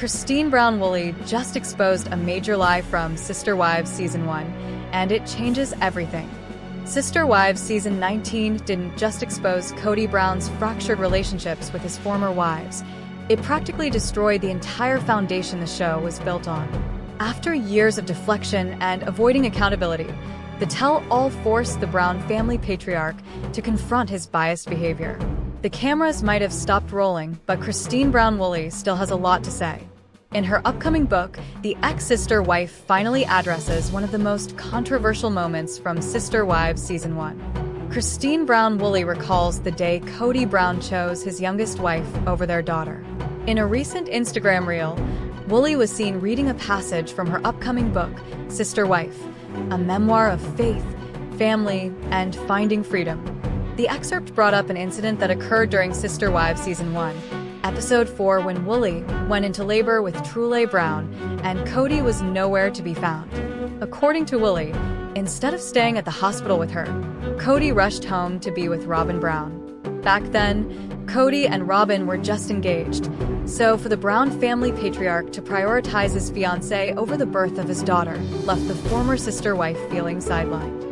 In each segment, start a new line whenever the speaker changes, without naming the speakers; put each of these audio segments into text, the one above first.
Christine Brown Woolley just exposed a major lie from Sister Wives Season 1, and it changes everything. Sister Wives Season 19 didn't just expose Kody Brown's fractured relationships with his former wives. It practically destroyed the entire foundation the show was built on. After years of deflection and avoiding accountability, the tell-all forced the Brown family patriarch to confront his biased behavior. The cameras might have stopped rolling, but Christine Brown Woolley still has a lot to say. In her upcoming book, the ex-sister wife finally addresses one of the most controversial moments from Sister Wives Season 1. Christine Brown Woolley recalls the day Kody Brown chose his youngest wife over their daughter. In a recent Instagram reel, Woolley was seen reading a passage from her upcoming book, Sister Wife, a memoir of faith, family, and finding freedom. The excerpt brought up an incident that occurred during Sister Wives Season 1, Episode 4, when Woolley went into labor with Trule Brown and Kody was nowhere to be found. According to Woolley, instead of staying at the hospital with her, Kody rushed home to be with Robyn Brown. Back then, Kody and Robyn were just engaged, so for the Brown family patriarch to prioritize his fiancée over the birth of his daughter left the former sister wife feeling sidelined.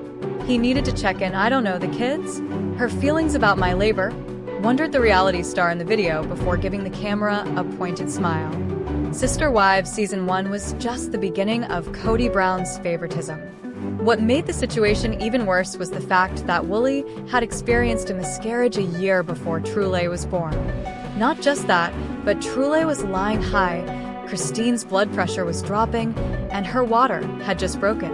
He needed to check in, I don't know, the kids? Her feelings about my labor? Wondered the reality star in the video before giving the camera a pointed smile. Sister Wives Season 1 was just the beginning of Kody Brown's favoritism. What made the situation even worse was the fact that Woolley had experienced a miscarriage a year before Trule was born. Not just that, but Trule was lying high, Christine's blood pressure was dropping, and her water had just broken.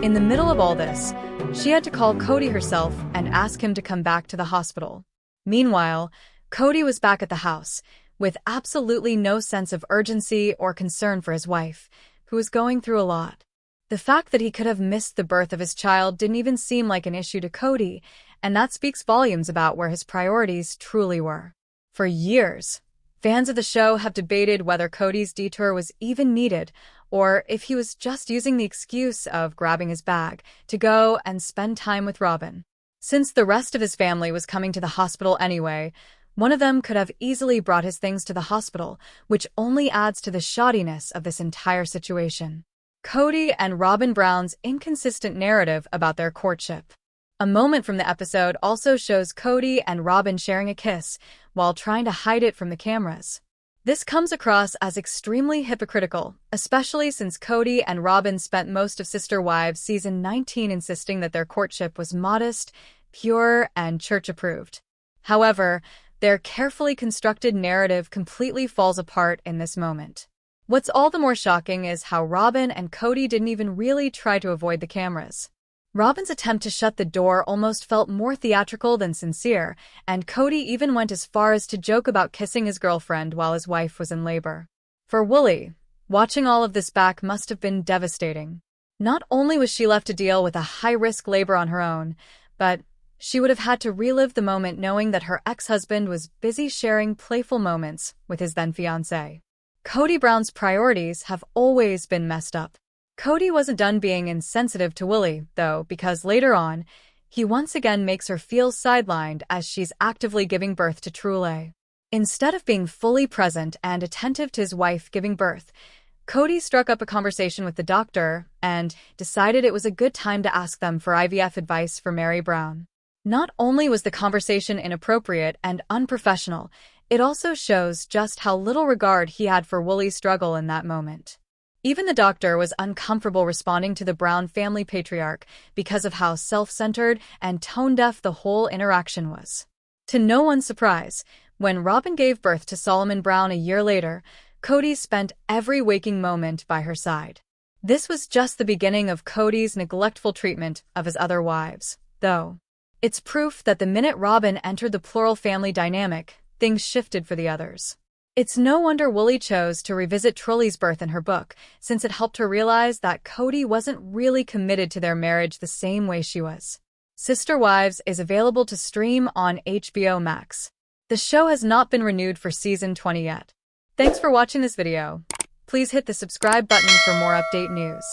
In the middle of all this, she had to call Kody herself and ask him to come back to the hospital. Meanwhile, Kody was back at the house, with absolutely no sense of urgency or concern for his wife, who was going through a lot. The fact that he could have missed the birth of his child didn't even seem like an issue to Kody, and that speaks volumes about where his priorities truly were. For years, fans of the show have debated whether Kody's detour was even needed, or if he was just using the excuse of grabbing his bag to go and spend time with Robyn. Since the rest of his family was coming to the hospital anyway, one of them could have easily brought his things to the hospital, which only adds to the shoddiness of this entire situation. Kody and Robyn Brown's inconsistent narrative about their courtship. A moment from the episode also shows Kody and Robyn sharing a kiss while trying to hide it from the cameras. This comes across as extremely hypocritical, especially since Kody and Robyn spent most of Sister Wives Season 19 insisting that their courtship was modest, pure, and church-approved. However, their carefully constructed narrative completely falls apart in this moment. What's all the more shocking is how Robyn and Kody didn't even really try to avoid the cameras. Robyn's attempt to shut the door almost felt more theatrical than sincere, and Kody even went as far as to joke about kissing his girlfriend while his wife was in labor. For Woolley, watching all of this back must have been devastating. Not only was she left to deal with a high-risk labor on her own, but she would have had to relive the moment knowing that her ex-husband was busy sharing playful moments with his then-fiancé. Kody Brown's priorities have always been messed up. Kody wasn't done being insensitive to Woolley, though, because later on, he once again makes her feel sidelined as she's actively giving birth to Trule. Instead of being fully present and attentive to his wife giving birth, Kody struck up a conversation with the doctor and decided it was a good time to ask them for IVF advice for Meri Brown. Not only was the conversation inappropriate and unprofessional, it also shows just how little regard he had for Woolley's struggle in that moment. Even the doctor was uncomfortable responding to the Brown family patriarch because of how self-centered and tone-deaf the whole interaction was. To no one's surprise, when Robyn gave birth to Solomon Brown a year later, Kody spent every waking moment by her side. This was just the beginning of Kody's neglectful treatment of his other wives, though. It's proof that the minute Robyn entered the plural family dynamic, things shifted for the others. It's no wonder Woolley chose to revisit Trule's birth in her book, since it helped her realize that Kody wasn't really committed to their marriage the same way she was. Sister Wives is available to stream on HBO Max. The show has not been renewed for Season 20 yet. Thanks for watching this video. Please hit the subscribe button for more update news.